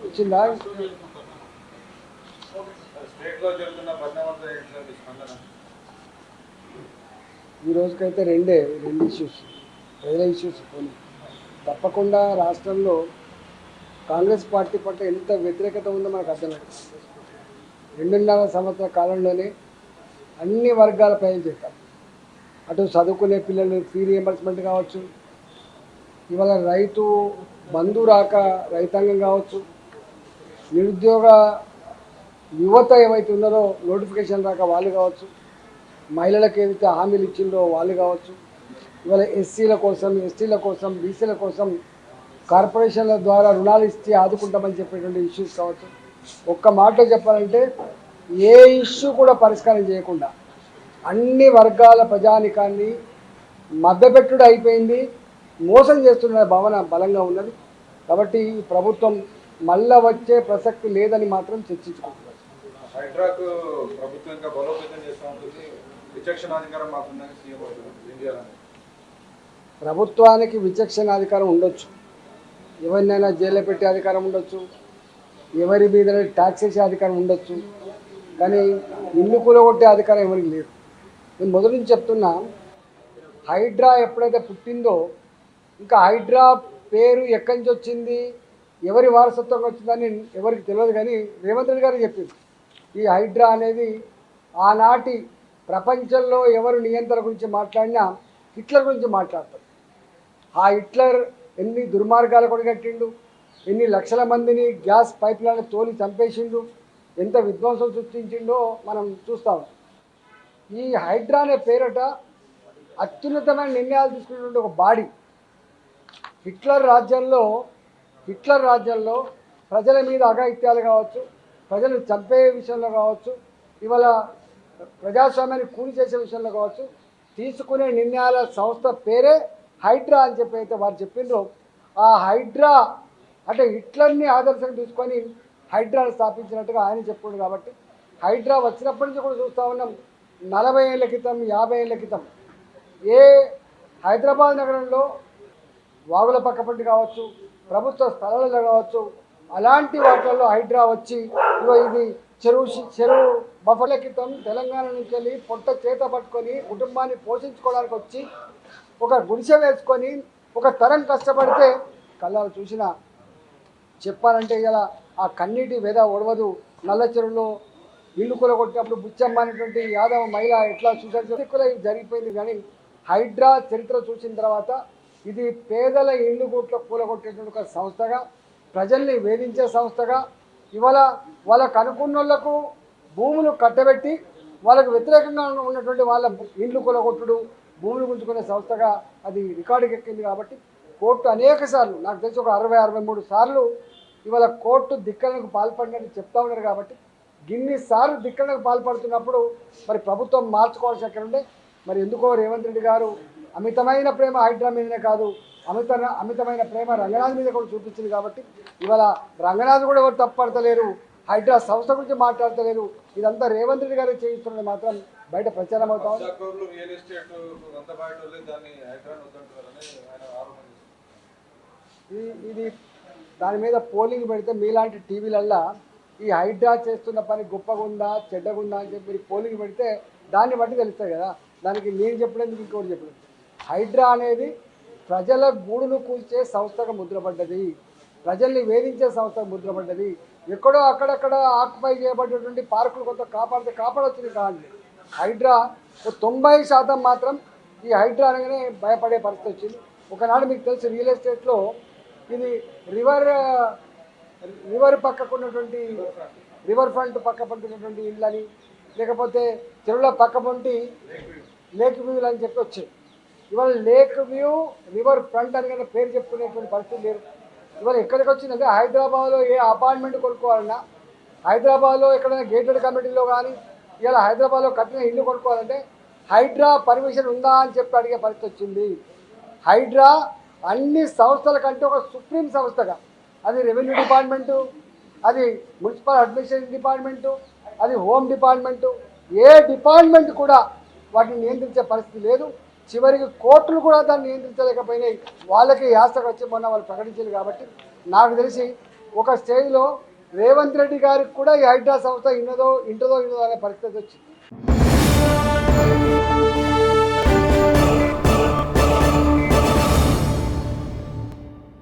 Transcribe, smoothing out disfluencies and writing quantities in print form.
వచ్చిందా? ఈ రోజుకైతే రెండు ఇష్యూస్, ప్రజల ఇష్యూస్ పోనీ. తప్పకుండా రాష్ట్రంలో కాంగ్రెస్ పార్టీ పట్ల ఎంత వ్యతిరేకత ఉందో మనకు అర్థమైంది. 2.5 సంవత్సరాల కాలంలోనే అన్ని వర్గాల ప్రజలు చేస్తారు. అటు చదువుకునే పిల్లలు ఫీ రియంబర్స్మెంట్ కావచ్చు, ఇవాళ రైతు బంధు రాక రైతాంగం కావచ్చు, నిరుద్యోగ యువత ఏవైతే ఉన్నారో నోటిఫికేషన్ రాక వాళ్ళు కావచ్చు, మహిళలకు ఏదైతే హామీలు ఇచ్చిందో వాళ్ళు కావచ్చు, ఇవాళ ఎస్సీల కోసం, ఎస్టీల కోసం, బీసీల కోసం కార్పొరేషన్ల ద్వారా రుణాలు ఇచ్చి ఆదుకుంటామని చెప్పేటువంటి ఇష్యూస్ కావచ్చు. ఒక్క మాటలో చెప్పాలంటే ఏ ఇష్యూ కూడా పరిష్కారం చేయకుండా అన్ని వర్గాల ప్రజానికాన్ని మభ్యపెట్టుడు అయిపోయింది, మోసం చేస్తున్న భావన బలంగా ఉన్నది. కాబట్టి ఈ ప్రభుత్వం మళ్ళా వచ్చే ప్రసక్తి లేదని మాత్రం చర్చించుకుంటున్నారు. హైడ్రాకు ప్రభుత్వం ఇంకా బలోపేతం చేస్తూ ఉంటుంది, విచక్షణాధికారం మాకుందని సీఎం అంటున్నారు. ప్రభుత్వానికి విచక్షణాధికారం ఉండొచ్చు, ఎవరినైనా జైల్లో పెట్టే అధికారం ఉండొచ్చు, ఎవరి మీద ట్యాక్స్ వేసే అధికారం ఉండొచ్చు, కానీ ఇల్లు కూలగొట్టే అధికారం ఎవరికి లేదు. నేను మొదటి నుంచి చెప్తున్నా, హైడ్రా ఎప్పుడైతే పుట్టిందో ఇంకా హైడ్రా పేరు ఎక్కడి నుంచి వచ్చింది, ఎవరి వారసత్వంగా వచ్చిందని ఎవరికి తెలియదు. కానీ రేవంత్ రెడ్డి గారు చెప్పింది, ఈ హైడ్రా అనేది ఆనాటి ప్రపంచంలో ఎవరు నియంత్రణ గురించి మాట్లాడినా హిట్లర్ గురించి మాట్లాడతారు. ఆ హిట్లర్ ఎన్ని దుర్మార్గాలు కొడగట్టిండు, ఎన్ని లక్షల మందిని గ్యాస్ పైప్లను తోలి చంపేసిండు, ఎంత విధ్వంసం సృష్టించిండో మనం చూస్తాం. ఈ హైడ్రా అనే పేరట అత్యున్నతమైన నిర్ణయాలు తీసుకున్నటువంటి ఒక బాడీ. హిట్లర్ రాజ్యంలో ప్రజల మీద అఘాయిత్యాలు కావచ్చు, ప్రజలు చంపే విషయంలో కావచ్చు, ఇవాళ ప్రజాస్వామ్యాన్ని కూలి చేసే విషయంలో కావచ్చు, తీసుకునే నిర్ణయాల సంస్థ పేరే హైడ్రా అని చెప్పి అయితే వారు చెప్పిండ్రో, ఆ హైడ్రా అంటే హిట్లర్ని ఆదర్శంగా తీసుకొని హైడ్రాను స్థాపించినట్టుగా ఆయన చెప్పుకుండు. కాబట్టి హైడ్రా వచ్చినప్పటి నుంచి కూడా చూస్తూ ఉన్నాం. 40 ఏళ్ళ క్రితం, 50 ఏళ్ళ క్రితం ఏ హైదరాబాద్ నగరంలో వాగుల పక్కపంటి కావచ్చు, ప్రభుత్వ స్థలాలలో కావచ్చు, అలాంటి వాటిల్లో హైడ్రా వచ్చి ఇది చెరువు బఫర్ల క్రితం తెలంగాణ నుంచి వెళ్ళి పొట్ట చేత పట్టుకొని కుటుంబాన్ని పోషించుకోవడానికి వచ్చి ఒక గుడిసె వేసుకొని ఒక తరం కష్టపడితే కళ్ళాలు చూసిన చెప్పాలంటే ఇలా ఆ కన్నీటి వెద ఒడవదు. నల్ల చెరువులో ఇల్లు కూలగొట్టినప్పుడు బుచ్చమ్మ అనేటువంటి యాదవ మహిళ ఎట్లా చూసారు జరిగిపోయింది. కానీ హైడ్రా చరిత్ర చూసిన తర్వాత ఇది పేదల ఇల్లు కూలగొట్టేటువంటి ఒక సంస్థగా, ప్రజల్ని వేధించే సంస్థగా, ఇవాళ వాళ్ళకు అనుకున్న వాళ్ళకు భూములు కట్టబెట్టి వాళ్ళకు వ్యతిరేకంగా ఉన్నటువంటి వాళ్ళ ఇల్లు కూలగొట్టుడు, భూములు గుంజుకునే సంస్థగా అది రికార్డుకి ఎక్కింది. కాబట్టి కోర్టు అనేక సార్లు, నాకు తెలిసి ఒక 60-63 సార్లు ఇవాళ కోర్టు ధిక్కరణకు పాల్పడినట్టు చెప్తా ఉన్నారు. కాబట్టి గిన్నిసార్లు ధిక్కరణకు పాల్పడుతున్నప్పుడు మరి ప్రభుత్వం మార్చుకోవాల్సి ఎక్కడ ఉండే. మరి ఎందుకో రేవంత్ రెడ్డి గారు అమితమైన ప్రేమ హైడ్రా మీదనే కాదు, అమితమైన ప్రేమ రంగనాథ్ మీద కూడా చూపించింది. కాబట్టి ఇవాళ రంగనాథ్ కూడా ఎవరు తప్పడతలేరు, హైడ్రా సంస్థ గురించి మాట్లాడతలేరు. ఇదంతా రేవంత్ రెడ్డి గారు చేయిస్తున్నది మాత్రం బయట ప్రచారం అవుతా ఉంది. ఇది దాని మీద పోలింగ్ పెడితే మీలాంటి టీవీలల్లా ఈ హైడ్రా చేస్తున్న పని గొప్పగా ఉందా చెడ్డగా ఉందా అని చెప్పి మీరు పోలింగ్ పెడితే దాన్ని బట్టి తెలుస్తుంది కదా. దానికి నేను చెప్పడానికి ఇంకోటి చెప్పలేదు. హైడ్రా అనేది ప్రజల గూడును కూల్చే సంస్థగా ముద్రపడ్డది, ప్రజల్ని వేధించే సంస్థగా ముద్రపడ్డది. ఎక్కడో అక్కడక్కడ ఆక్యుపై చేయబడినటువంటి పార్కులు కొంత కాపాడొచ్చింది కాదు. హైడ్రా 90% మాత్రం ఈ హైడ్రా అనగానే భయపడే పరిస్థితి వచ్చింది. ఒకనాడు మీకు తెలుసు రియల్ ఎస్టేట్లో ఇది రివర్ పక్కకు ఉన్నటువంటి రివర్ ఫ్రంట్ పక్క పంటున్నటువంటి ఇళ్ళని, లేకపోతే చెరువుల పక్క పంటి లేక్ వ్యూలు అని చెప్పి వచ్చాయి. ఇవాళ లేక్ వ్యూ రివర్ ఫ్రంట్ అని పేరు చెప్పుకునేటువంటి పరిస్థితి లేదు. ఇవాళ ఎక్కడికి వచ్చిందంటే హైదరాబాద్లో ఏ అపార్ట్మెంట్ కొనుక్కోవాలన్నా, హైదరాబాద్లో ఎక్కడైనా గేటెడ్ కమ్యూనిటీలో కానీ ఇవాళ హైదరాబాద్లో కట్టిన ఇల్లు కొనుక్కోవాలంటే హైడ్రా పర్మిషన్ ఉందా అని చెప్పి అడిగే పరిస్థితి వచ్చింది. హైడ్రా అన్ని సంస్థల కంటే ఒక సుప్రీం సంస్థగా, అది రెవెన్యూ డిపార్ట్మెంటు, అది మున్సిపల్ అడ్మినిస్ట్రేషన్ డిపార్ట్మెంటు, అది హోమ్ డిపార్ట్మెంటు, ఏ డిపార్ట్మెంట్ కూడా వాటిని నియంత్రించే పరిస్థితి లేదు. చివరికి కోర్టులు కూడా దాన్ని నియంత్రించలేకపోయినాయి. వాళ్ళకి యాసకు వచ్చి మొన్న వాళ్ళు ప్రకటించారు. కాబట్టి నాకు తెలిసి ఒక స్టేజ్లో రేవంత్ రెడ్డి గారికి కూడా ఈ హైడ్రా సంస్థ ఇంటదో అనే పరిస్థితి వచ్చింది.